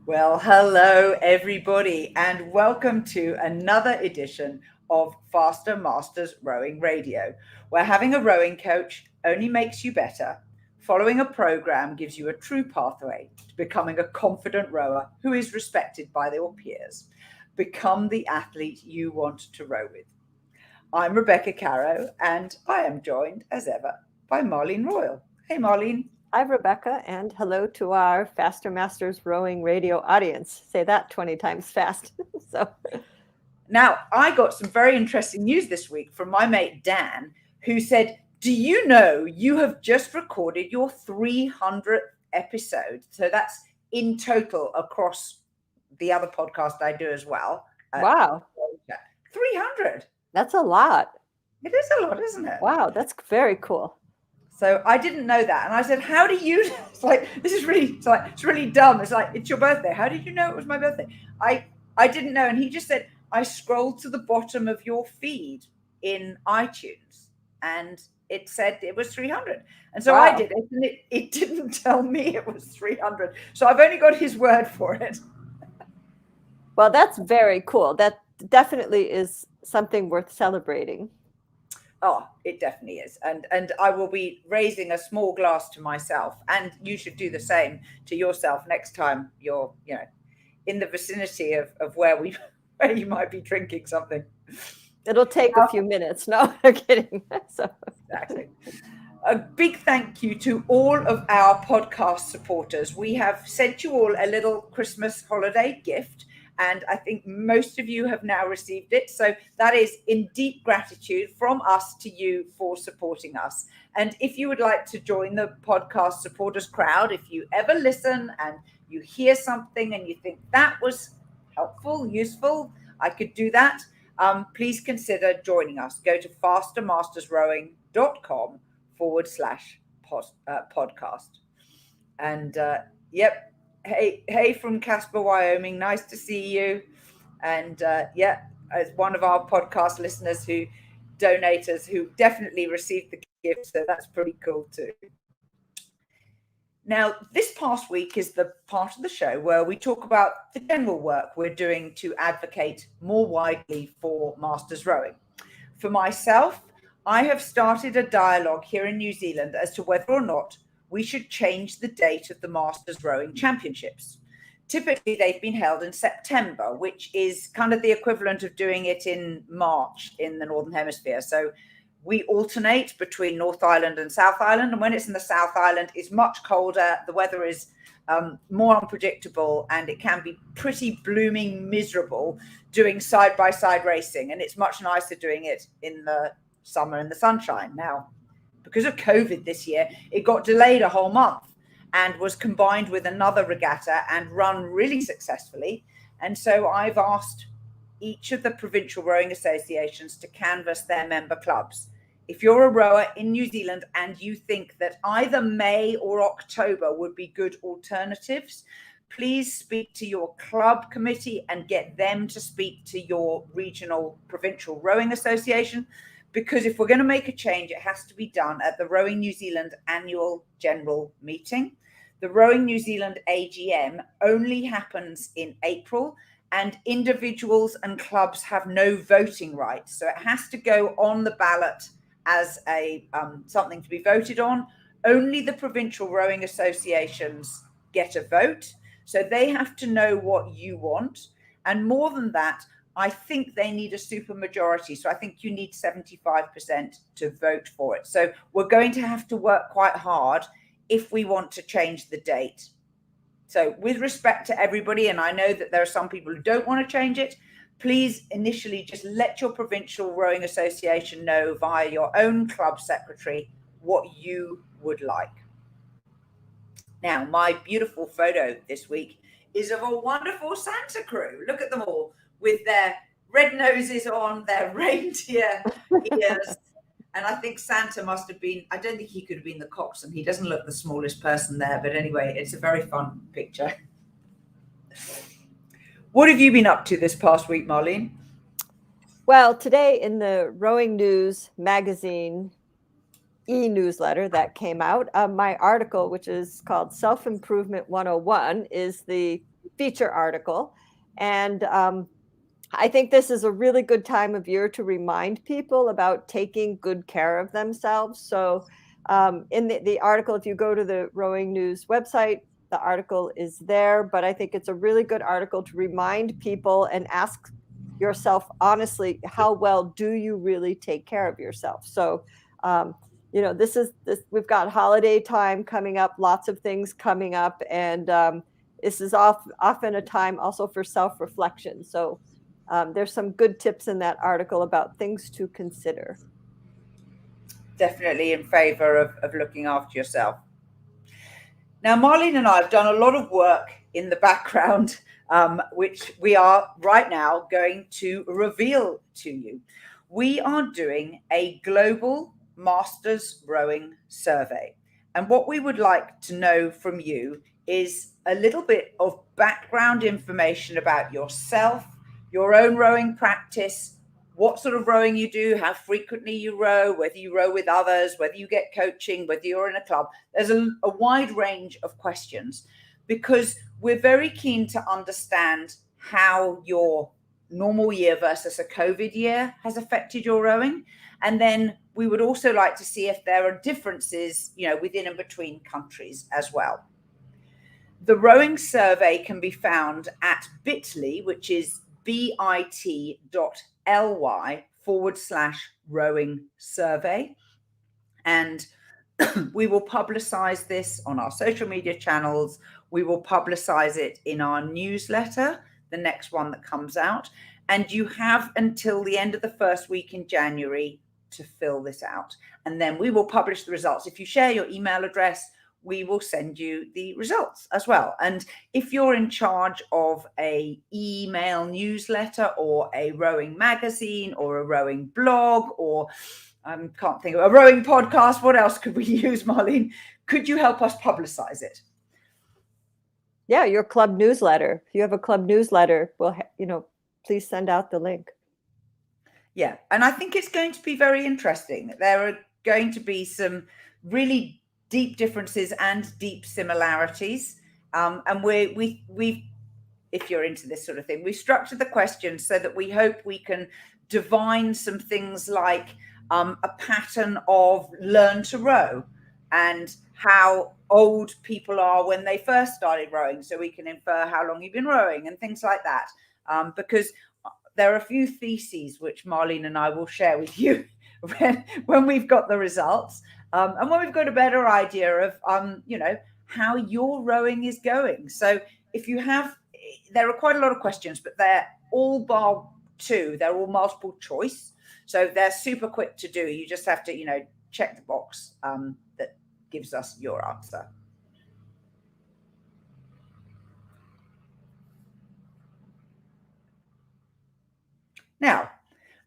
Well, hello, everybody, and welcome to another edition of Faster Masters Rowing Radio, where having a rowing coach only makes you better. Following a program gives you a true pathway to becoming a confident rower who is respected by their peers. Become the athlete you want to row with. I'm Rebecca Caroe, and I am joined, as ever, by Marlene Royle. Hey, Marlene. Hi, Rebecca, and hello to our Faster Masters Rowing Radio audience. Say that 20 times fast. so, Now, I got some very interesting news this week from my mate Dan, who said, "Do you know you have just recorded your 300th episode?" So that's in total across the other podcast I do as well. wow, 300. that's a lot. It is a lot, isn't it? Wow, that's very cool. So I didn't know that. And I said, "How do you?" It's like, this is really, it's really dumb. It's like, it's your birthday. How did you know it was my birthday? I didn't know. And he just said, "I scrolled to the bottom of your feed in iTunes and it said it was 300." And so I Wow. did it, and it didn't tell me it was 300. So I've only got his word for it. Well, that's very cool. That definitely is something worth celebrating. Oh, it definitely is. And I will be raising a small glass to myself. And you should do the same to yourself next time you're, in the vicinity of where where you might be drinking something. It'll take a few minutes. No, I'm kidding. Exactly. A big thank you to all of our podcast supporters. We have sent you all a little Christmas holiday gift, and I think most of you have now received it. So that is in deep gratitude from us to you for supporting us. And if you would like to join the podcast supporters crowd, if you ever listen and you hear something and you think that was helpful, useful, I could do that, please consider joining us. Go to fastermastersrowing.com/podcast. And yep, hey from Casper, Wyoming. Nice to see you. And yeah, as one of our podcast listeners who donators who definitely received the gift, so that's pretty cool too. Now, this past week is the part of the show where we talk about the general work we're doing to advocate more widely for masters rowing. For myself, I have started a dialogue here in New Zealand as to whether or not we should change the date of the Masters Rowing Championships. Typically, they've been held in September, which is kind of the equivalent of doing it in March in the Northern Hemisphere. So we alternate between North Island and South Island. And when it's in the South Island, it's much colder. The weather is more unpredictable, and it can be pretty blooming miserable doing side-by-side racing. And it's much nicer doing it in the summer in the sunshine. Now, because of COVID this year, it got delayed a whole month and was combined with another regatta and run really successfully. And so I've asked each of the provincial rowing associations to canvass their member clubs. If you're a rower in New Zealand and you think that either May or October would be good alternatives, please speak to your club committee and get them to speak to your regional provincial rowing association. Because if we're going to make a change, it has to be done at the Rowing New Zealand annual general meeting. The Rowing New Zealand AGM only happens in April, and individuals and clubs have no voting rights. So it has to go on the ballot as a something to be voted on. Only the provincial rowing associations get a vote. So they have to know what you want. And more than that, I think they need a super majority. So I think you need 75% to vote for it. So we're going to have to work quite hard if we want to change the date. So with respect to everybody, and I know that there are some people who don't want to change it, please initially just let your provincial rowing association know via your own club secretary what you would like. Now, my beautiful photo this week is of a wonderful Santa crew. Look at them all with their red noses on, their reindeer ears. And I think Santa must have been, I don't think he could have been the coxswain. He doesn't look the smallest person there. But anyway, it's a very fun picture. What have you been up to this past week, Marlene? Well, today in the Rowing News magazine e-newsletter that came out, my article, which is called Self-Improvement 101, is the feature article. And I think this is a really good time of year to remind people about taking good care of themselves. So in the article, if you go to the Rowing News website, the article is there, but I think it's a really good article to remind people and ask yourself honestly, how well do you really take care of yourself? So, this we've got holiday time coming up, lots of things coming up, and this is often a time also for self-reflection. So there's some good tips in that article about things to consider. Definitely in favor of looking after yourself. Now, Marlene and I have done a lot of work in the background, which we are right now going to reveal to you. We are doing a global Masters Rowing survey. And what we would like to know from you is a little bit of background information about yourself, your own rowing practice, what sort of rowing you do, how frequently you row, whether you row with others, whether you get coaching, whether you're in a club. There's a wide range of questions because we're very keen to understand how your normal year versus a COVID year has affected your rowing. And then we would also like to see if there are differences, within and between countries as well. The rowing survey can be found at bit.ly, which is bit.ly/rowing survey. And we will publicize this on our social media channels. We will publicize it in our newsletter, the next one that comes out. And you have until the end of the first week in January to fill this out. And then we will publish the results. If you share your email address, we will send you the results as well. And if you're in charge of a email newsletter or a rowing magazine or a rowing blog or can't think of a rowing podcast, what else could we use, Marlene? Could you help us publicize it? Yeah, your club newsletter. If you have a club newsletter, please send out the link. Yeah, and I think it's going to be very interesting. There are going to be some really deep differences and deep similarities. And we if you're into this sort of thing, we structured the questions so that we hope we can divine some things like a pattern of learn to row and how old people are when they first started rowing, so we can infer how long you've been rowing and things like that. Because there are a few theses which Marlene and I will share with you when we've got the results. And when we've got a better idea of, how your rowing is going. So there are quite a lot of questions, but they're all bar two. They're all multiple choice. So they're super quick to do. You just have to, check the box that gives us your answer. Now,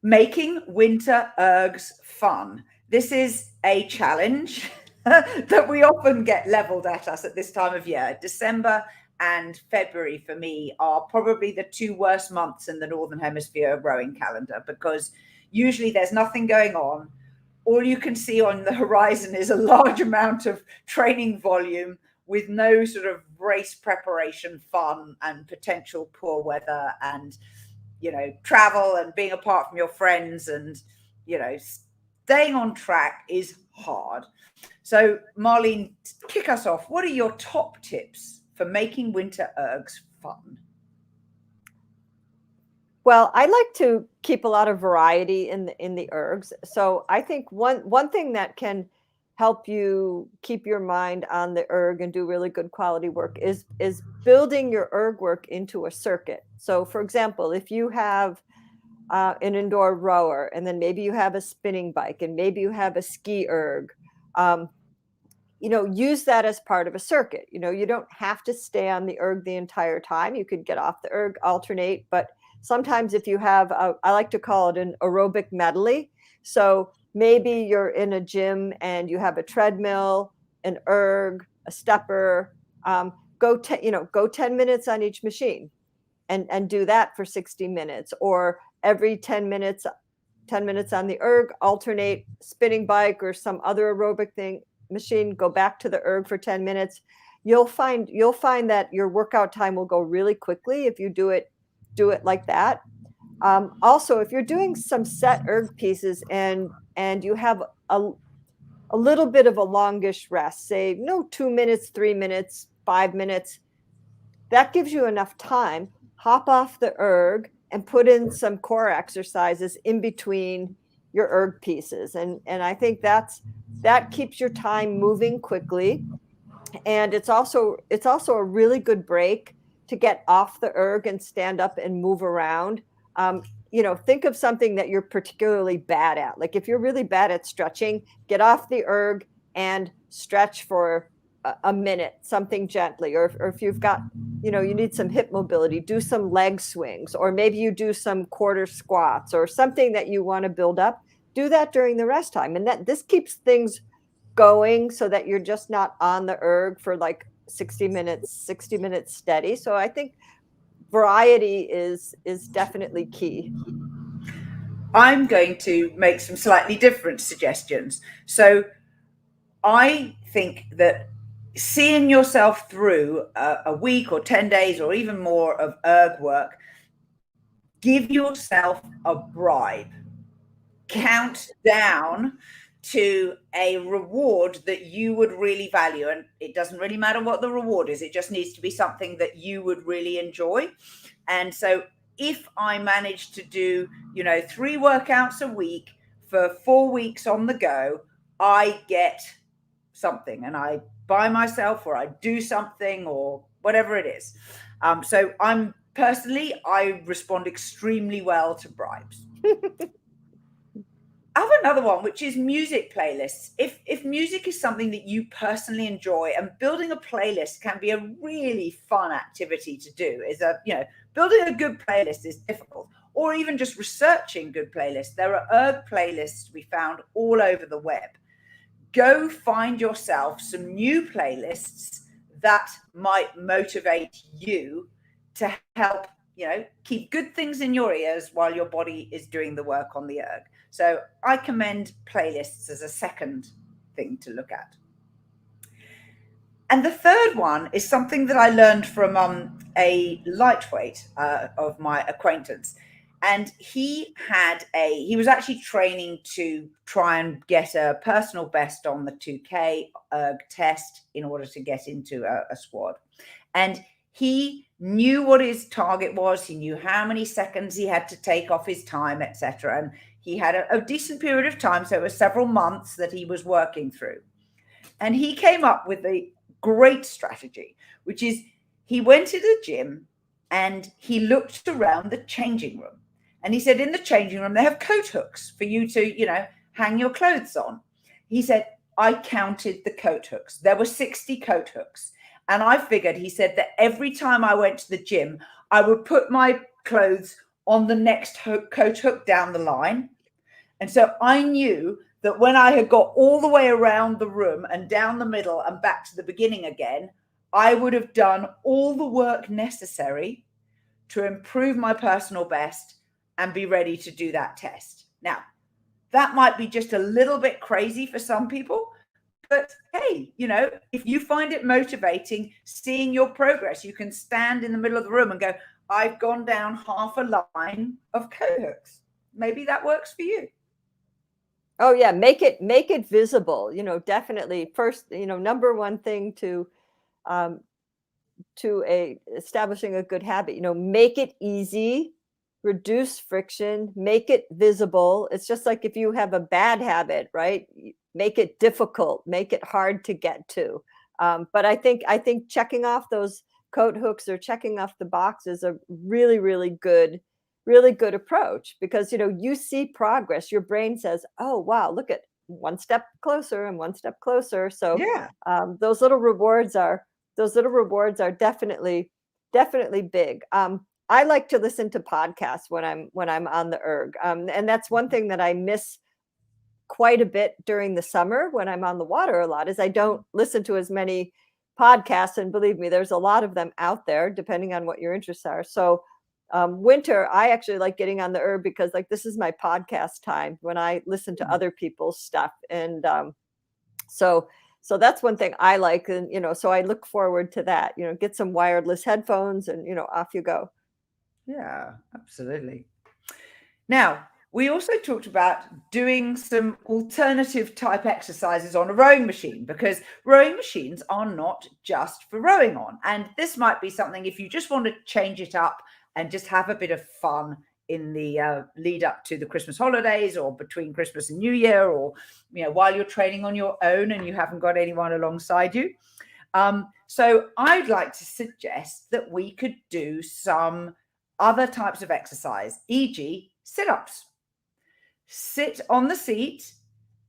making winter ergs fun. This is a challenge that we often get leveled at us at this time of year. December and February for me are probably the two worst months in the Northern Hemisphere rowing calendar because usually there's nothing going on. All you can see on the horizon is a large amount of training volume with no sort of race preparation fun and potential poor weather and, travel and being apart from your friends and, staying on track is hard. So, Marlene, kick us off. What are your top tips for making winter ergs fun? Well, I like to keep a lot of variety in the ergs. So I think one thing that can help you keep your mind on the erg and do really good quality work is building your erg work into a circuit. So, for example, if you have an indoor rower, and then maybe you have a spinning bike, and maybe you have a ski erg, use that as part of a circuit. You don't have to stay on the erg the entire time. You could get off the erg, alternate, but sometimes if you have, I like to call it an aerobic medley. So maybe you're in a gym and you have a treadmill, an erg, a stepper, go 10 minutes on each machine and do that for 60 minutes, or every 10 minutes on the erg, alternate spinning bike or some other aerobic machine, go back to the erg for 10 minutes. you'll find that your workout time will go really quickly if you do it like that. Also, if you're doing some set erg pieces and you have a little bit of a longish rest, say 2 minutes, 3 minutes, 5 minutes, that gives you enough time. Hop off the erg and put in some core exercises in between your erg pieces. And I think that keeps your time moving quickly. And it's also a really good break to get off the erg and stand up and move around. Think of something that you're particularly bad at. Like if you're really bad at stretching, get off the erg and stretch for a minute, something gently. Or if you've got, you need some hip mobility, do some leg swings, or maybe you do some quarter squats or something that you want to build up. Do that during the rest time. And this keeps things going so that you're just not on the erg for like 60 minutes steady. So I think variety is definitely key. I'm going to make some slightly different suggestions. So I think that seeing yourself through a week or 10 days or even more of erg work, give yourself a bribe. Count down to a reward that you would really value. And it doesn't really matter what the reward is. It just needs to be something that you would really enjoy. And so if I manage to do, 3 workouts a week for 4 weeks on the go, I get something and I buy myself or I do something or whatever it is. So I respond extremely well to bribes. I have another one, which is music playlists. If music is something that you personally enjoy, and building a playlist can be a really fun activity to do, building a good playlist is difficult, or even just researching good playlists. There are erg playlists we found all over the web. Go find yourself some new playlists that might motivate you to help, keep good things in your ears while your body is doing the work on the erg. So I commend playlists as a second thing to look at. And the third one is something that I learned from a lightweight of my acquaintance. And he was actually training to try and get a personal best on the 2K erg test in order to get into a squad. And he knew what his target was. He knew how many seconds he had to take off his time, etc. And he had a decent period of time. So it was several months that he was working through. And he came up with a great strategy, which is he went to the gym and he looked around the changing room. And he said, in the changing room, they have coat hooks for you to, hang your clothes on. He said, I counted the coat hooks. There were 60 coat hooks. And I figured, he said, that every time I went to the gym, I would put my clothes on the next coat hook down the line. And so I knew that when I had got all the way around the room and down the middle and back to the beginning again, I would have done all the work necessary to improve my personal best and be ready to do that test. Now, that might be just a little bit crazy for some people, but hey, if you find it motivating seeing your progress, you can stand in the middle of the room and go, I've gone down half a line of coat hooks. Maybe that works for you. Oh yeah, make it visible. Definitely first, number one thing to establishing a good habit, make it easy, reduce friction, make it visible. It's just like if you have a bad habit, right? Make it difficult, make it hard to get to. But I think checking off those coat hooks or checking off the box is a really, really good approach, because you see progress. Your brain says, oh wow, look at one step closer and one step closer. So yeah, those little rewards are definitely big. I like to listen to podcasts when I'm on the erg, and that's one thing that I miss quite a bit during the summer when I'm on the water a lot, is I don't listen to as many podcasts. And believe me, there's a lot of them out there depending on what your interests are. So winter, I actually like getting on the erg because this is my podcast time when I listen to other people's stuff. And so So that's one thing I like. And, so I look forward to that, get some wireless headphones and, off you go. Yeah, absolutely. Now, we also talked about doing some alternative type exercises on a rowing machine, because rowing machines are not just for rowing on. And this might be something, if you just want to change it up and just have a bit of fun in the lead up to the Christmas holidays, or between Christmas and New Year, or while you're training on your own and you haven't got anyone alongside you. So I'd like to suggest that we could do some other types of exercise, e.g. sit-ups. Sit on the seat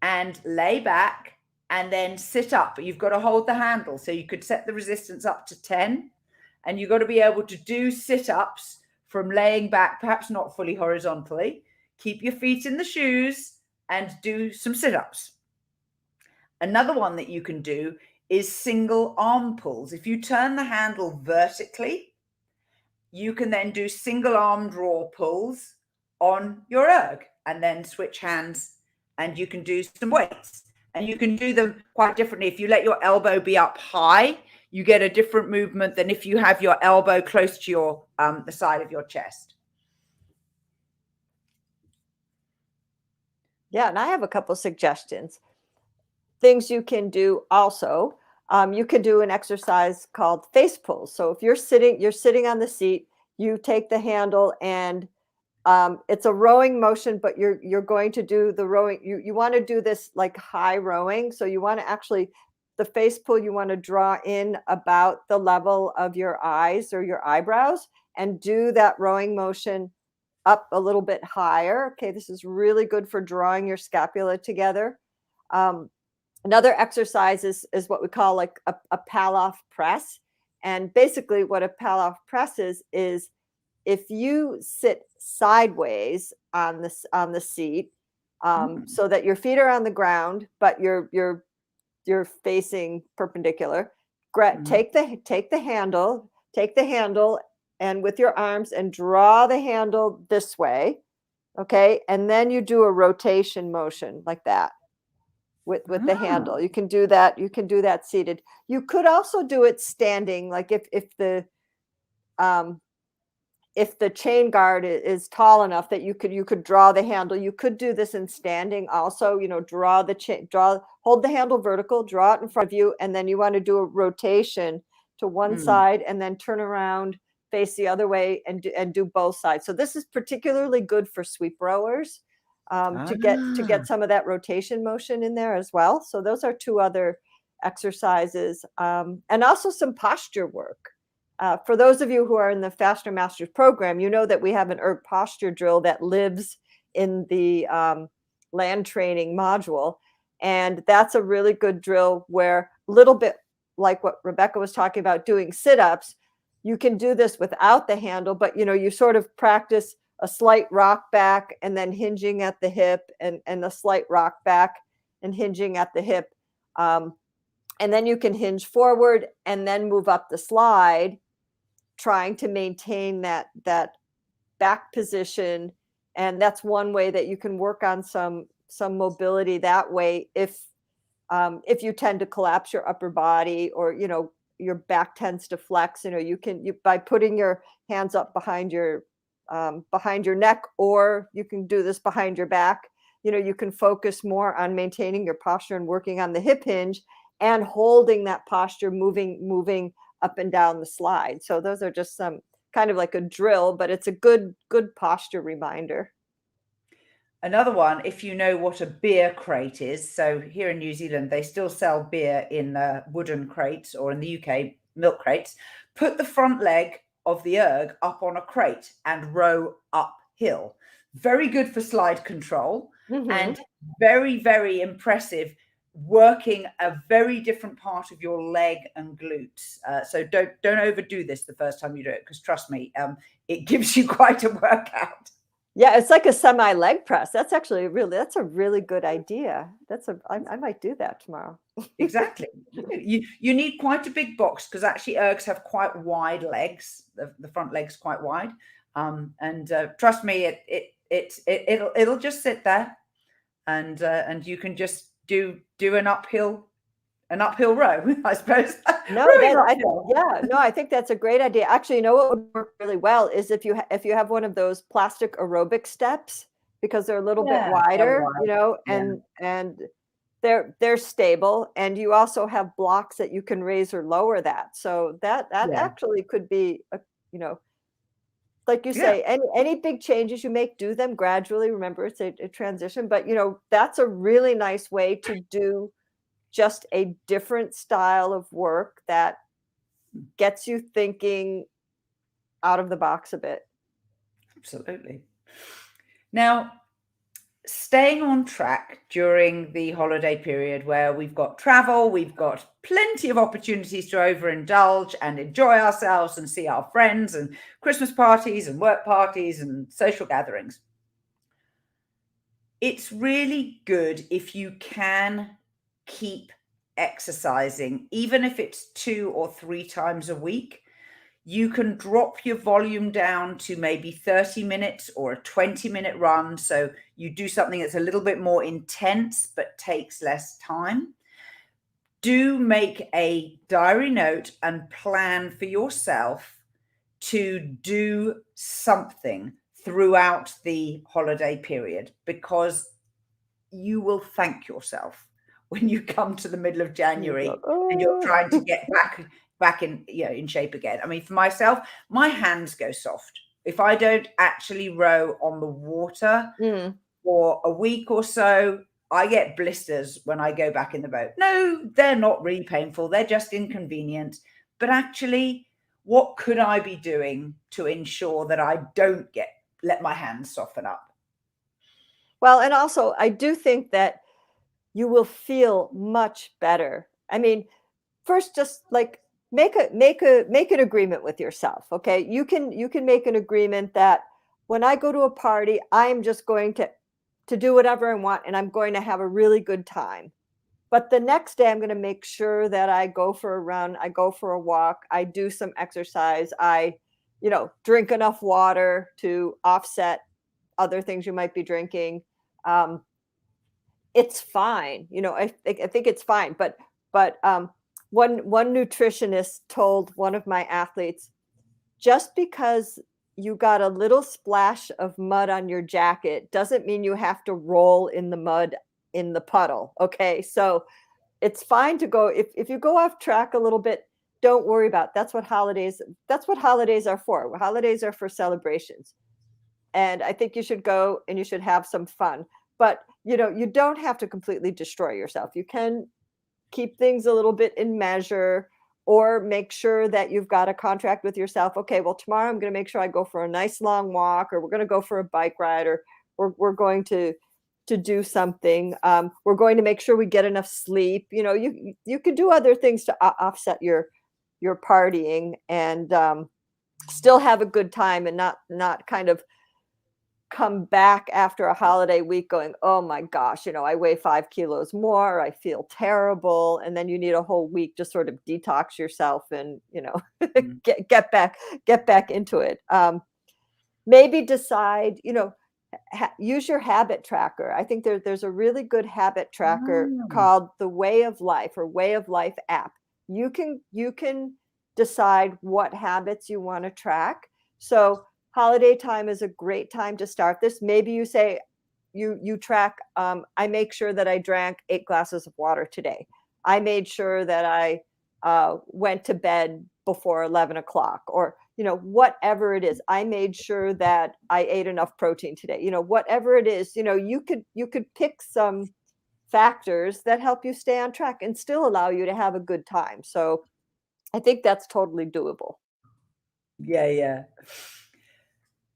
and lay back and then sit up. But you've got to hold the handle. So you could set the resistance up to 10, and you've got to be able to do sit-ups from laying back, perhaps not fully horizontally. Keep your feet in the shoes and do some sit-ups. Another one that you can do is single arm pulls. If you turn the handle vertically, you can then do single arm draw pulls on your erg, and then switch hands, and you can do some weights, and you can do them quite differently. If you let your elbow be up high, you get a different movement than if you have your elbow close to your the side of your chest. Yeah, and I have a couple suggestions. Things you can do also. You could do an exercise called face pulls. So if you're sitting on the seat, you take the handle, and it's a rowing motion, but you're going to do the rowing. You want to do this like high rowing. So you want to actually, the face pull, you want to draw in about the level of your eyes or your eyebrows, and do that rowing motion up a little bit higher. Okay, this is really good for drawing your scapula together. Another exercise is what we call like a pal-off press. And basically what a pal-off press is if you sit sideways on the seat, so that your feet are on the ground, but you're facing perpendicular. Take the handle, and with your arms, and draw the handle this way. Okay. And then you do a rotation motion like that with the handle. You can do that. You can do that seated. You could also do it standing. Like if the chain guard is tall enough that you could draw the handle. You could do this in standing also, hold the handle vertical, draw it in front of you, and then you want to do a rotation to one side and then turn around, face the other way, and do both sides. So this is particularly good for sweep rowers, to get some of that rotation motion in there as well. So those are two other exercises, and also some posture work. For those of you who are in the Faster Masters program, you know that we have an erg posture drill that lives in the land training module. And that's a really good drill where, a little bit like what Rebecca was talking about, doing sit-ups, you can do this without the handle, but you sort of practice a slight rock back and then hinging at the hip, and a slight rock back and hinging at the hip. And then you can hinge forward and then move up the slide, trying to maintain that back position. And that's one way that you can work on some mobility that way. If you tend to collapse your upper body, or your back tends to flex, you can by putting your hands up behind your neck, or you can do this behind your back. You can focus more on maintaining your posture and working on the hip hinge and holding that posture, moving up and down the slide. So those are just some kind of like a drill, but it's a good posture reminder. Another one, if you know what a beer crate is. So here in New Zealand, they still sell beer in wooden crates, or in the UK, milk crates. Put the front leg of the erg up on a crate and row uphill. Very good for slide control, and very, very impressive, working a very different part of your leg and glutes. So don't overdo this the first time you do it, because trust me, it gives you quite a workout. Yeah, it's like a semi leg press. That's actually that's a really good idea. I might do that tomorrow. Exactly. You need quite a big box, because actually ergs have quite wide legs. The front leg's quite wide, and trust me, it'll just sit there, and you can just do an uphill an uphill row, I suppose. No, Rowing I think that's a great idea. Actually, you know what would work really well is if you have one of those plastic aerobic steps, because they're a little bit wider, and they're stable, and you also have blocks that you can raise or lower that. So that actually could be like you say, any big changes you make, do them gradually. Remember, it's a transition, but that's a really nice way to do just a different style of work that gets you thinking out of the box a bit. Absolutely. Now, staying on track during the holiday period where we've got travel, we've got plenty of opportunities to overindulge and enjoy ourselves and see our friends and Christmas parties and work parties and social gatherings. It's really good if you can keep exercising, even if it's 2 or 3 times a week. You can drop your volume down to maybe 30 minutes or a 20-minute run. So you do something that's a little bit more intense, but takes less time. Do make a diary note and plan for yourself to do something throughout the holiday period, because you will thank yourself when you come to the middle of January and you're trying to get back in in shape again. I mean, for myself, my hands go soft if I don't actually row on the water for a week or so. I get blisters when I go back in the boat. No, they're not really painful, they're just inconvenient. But actually, what could I be doing to ensure that I don't let my hands soften up? Well, and also I do think that you will feel much better. I mean, first, just like make an agreement with yourself. Okay, you can make an agreement that when I go to a party, I'm just going to do whatever I want, and I'm going to have a really good time. But the next day, I'm going to make sure that I go for a run, I go for a walk, I do some exercise, I drink enough water to offset other things you might be drinking. It's fine. I think it's fine. But one nutritionist told one of my athletes, just because you got a little splash of mud on your jacket doesn't mean you have to roll in the mud in the puddle. Okay. So it's fine to go, if you go off track a little bit, don't worry about it. That's what holidays are for. Holidays are for celebrations. And I think you should go and you should have some fun. But you don't have to completely destroy yourself. You can keep things a little bit in measure, or make sure that you've got a contract with yourself. Okay, well, tomorrow I'm going to make sure I go for a nice long walk, or we're going to go for a bike ride, or we're going to do something. We're going to make sure we get enough sleep. You could do other things to offset your partying and still have a good time, and not kind of come back after a holiday week going, oh my gosh, I weigh 5 kilos more, I feel terrible. And then you need a whole week to sort of detox yourself and, get back into it. Maybe decide, use your habit tracker. I think there's a really good habit tracker called the Way of Life, or Way of Life app. You can decide what habits you want to track. So holiday time is a great time to start this. Maybe you say you track, I make sure that I drank 8 glasses of water today. I made sure that I went to bed before 11 o'clock, or, whatever it is. I made sure that I ate enough protein today. Whatever it is, you could pick some factors that help you stay on track and still allow you to have a good time. So I think that's totally doable. Yeah.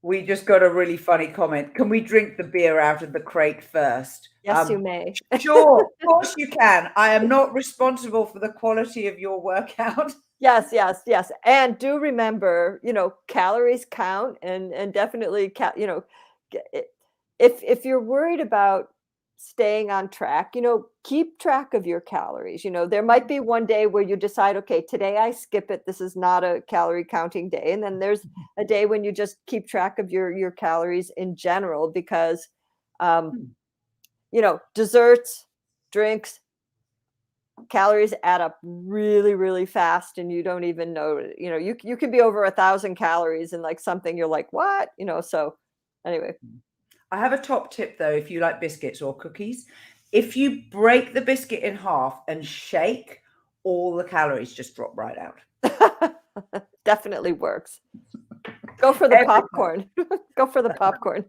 We just got a really funny comment. Can we drink the beer out of the crate first? Yes, you may. Sure, of course you can. I am not responsible for the quality of your workout. Yes. And do remember, calories count, and definitely, if you're worried about staying on track, keep track of your calories. There might be one day where you decide, okay, today I skip it. This is not a calorie counting day. And then there's a day when you just keep track of your calories in general, because, desserts, drinks, calories add up really, really fast, and you don't even know. You can be over 1,000 calories and like something you're like, what? So anyway. I have a top tip though, if you like biscuits or cookies. If you break the biscuit in half and shake, all the calories just drop right out. Definitely works. Go for the popcorn. Go for the popcorn.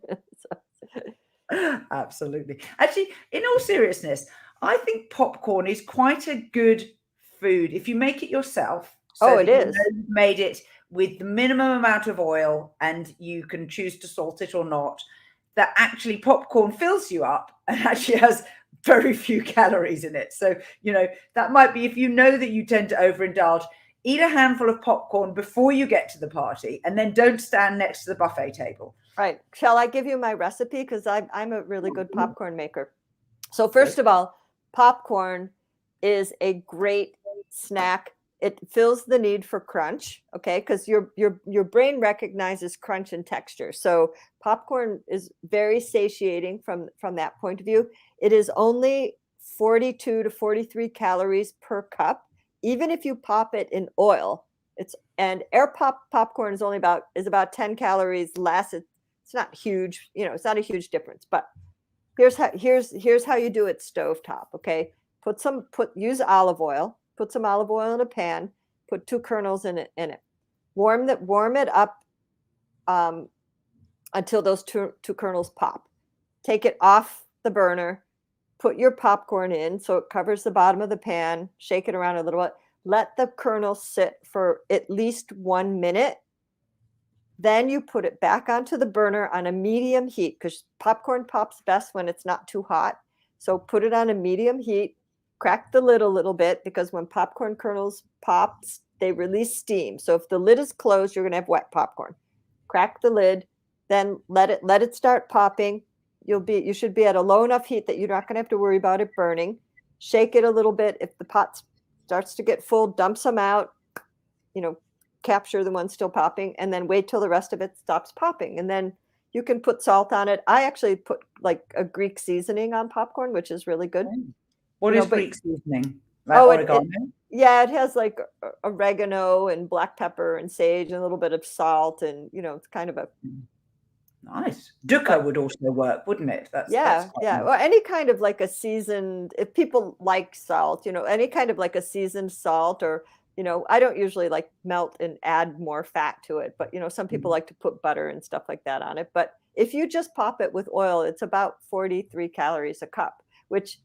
Absolutely. Actually, in all seriousness, I think popcorn is quite a good food if you make it yourself. So it is. You've made it with the minimum amount of oil, and you can choose to salt it or not. That actually popcorn fills you up and actually has very few calories in it. So, that might be, if you know that you tend to overindulge, eat a handful of popcorn before you get to the party, and then don't stand next to the buffet table. Right. Shall I give you my recipe? Because I'm a really good popcorn maker. So first of all, popcorn is a great snack. It fills the need for crunch, okay? Because your brain recognizes crunch and texture. So popcorn is very satiating from that point of view. It is only 42 to 43 calories per cup, even if you pop it in oil. And air popcorn is about 10 calories less. It's not huge, it's not a huge difference. But here's how you do it stovetop, okay? Use olive oil. Put some olive oil in a pan. Put 2 kernels in it. Warm it up until those two kernels pop. Take it off the burner. Put your popcorn in so it covers the bottom of the pan. Shake it around a little bit. Let the kernels sit for at least 1 minute. Then you put it back onto the burner on a medium heat, because popcorn pops best when it's not too hot. So put it on a medium heat. Crack the lid a little bit, because when popcorn kernels pop, they release steam. So if the lid is closed, you're going to have wet popcorn. Crack the lid, then let it start popping. You should be at a low enough heat that you're not going to have to worry about it burning. Shake it a little bit. If the pot starts to get full, dump some out. Capture the one still popping, and then wait till the rest of it stops popping, and then you can put salt on it. I actually put like a Greek seasoning on popcorn, which is really good. What is Greek seasoning? Like oregano? It has like oregano and black pepper and sage and a little bit of salt, and it's kind of a nice. Dukkha would also work, wouldn't it? That's Nice. Well, any kind of like a seasoned, if people like salt, any kind of like a seasoned salt, or I don't usually like melt and add more fat to it, but some people like to put butter and stuff like that on it. But if you just pop it with oil, it's about 43 calories a cup, which,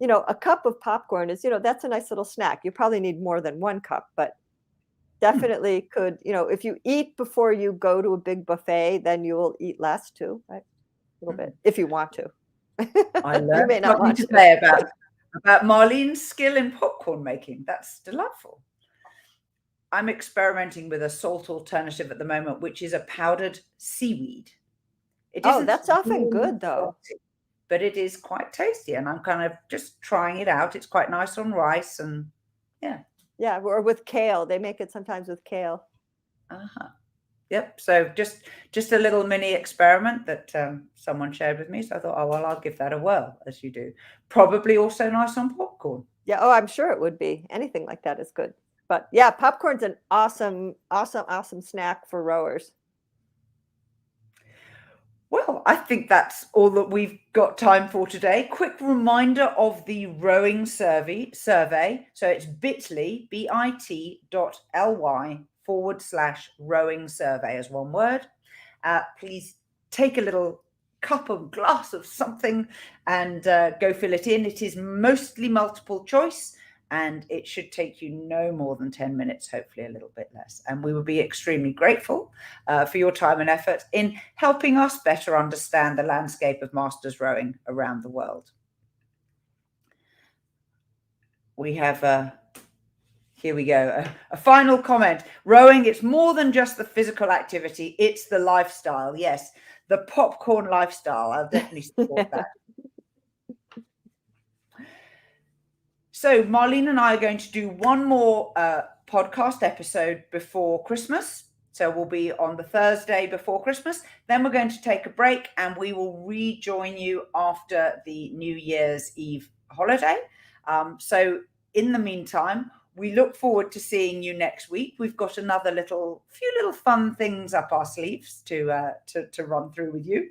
a cup of popcorn is, that's a nice little snack. You probably need more than 1 cup, but definitely could, if you eat before you go to a big buffet, then you will eat less too, right? A little bit, if you want to. I learned you may not want to say about Marlene's skill in popcorn making. That's delightful. I'm experimenting with a salt alternative at the moment, which is a powdered seaweed. That's often good though. But it is quite tasty, and I'm kind of just trying it out. It's quite nice on rice, and yeah, or with kale. They make it sometimes with kale. Yep. So just a little mini experiment that someone shared with me. So I thought, I'll give that a whirl, as you do. Probably also nice on popcorn. Yeah. Oh, I'm sure it would be. Anything like that is good. But yeah, popcorn's an awesome snack for rowers. Well, I think that's all that we've got time for today. Quick reminder of the rowing survey. So it's bit.ly/rowing survey as one word. Please take a little cup or glass of something and go fill it in. It is mostly multiple choice, and it should take you no more than 10 minutes, hopefully a little bit less. And we would be extremely grateful for your time and effort in helping us better understand the landscape of masters rowing around the world. We have, here we go, a final comment. Rowing, it's more than just the physical activity, it's the lifestyle. Yes, the popcorn lifestyle. I'll definitely support that. So Marlene and I are going to do one more podcast episode before Christmas. So we'll be on the Thursday before Christmas. Then we're going to take a break, and we will rejoin you after the New Year's Eve holiday. So In the meantime, we look forward to seeing you next week. We've got another few little fun things up our sleeves to run through with you.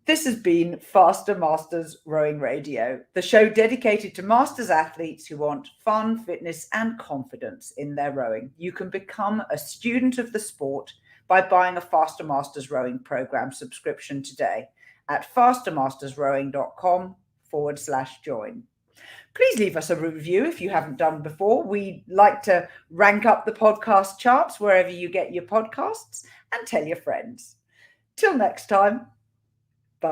This has been Faster Masters Rowing Radio, the show dedicated to masters athletes who want fun, fitness, and confidence in their rowing. You can become a student of the sport by buying a Faster Masters Rowing program subscription today at fastermastersrowing.com/join. Please leave us a review if you haven't done before. We'd like to rank up the podcast charts wherever you get your podcasts, and tell your friends. Till next time.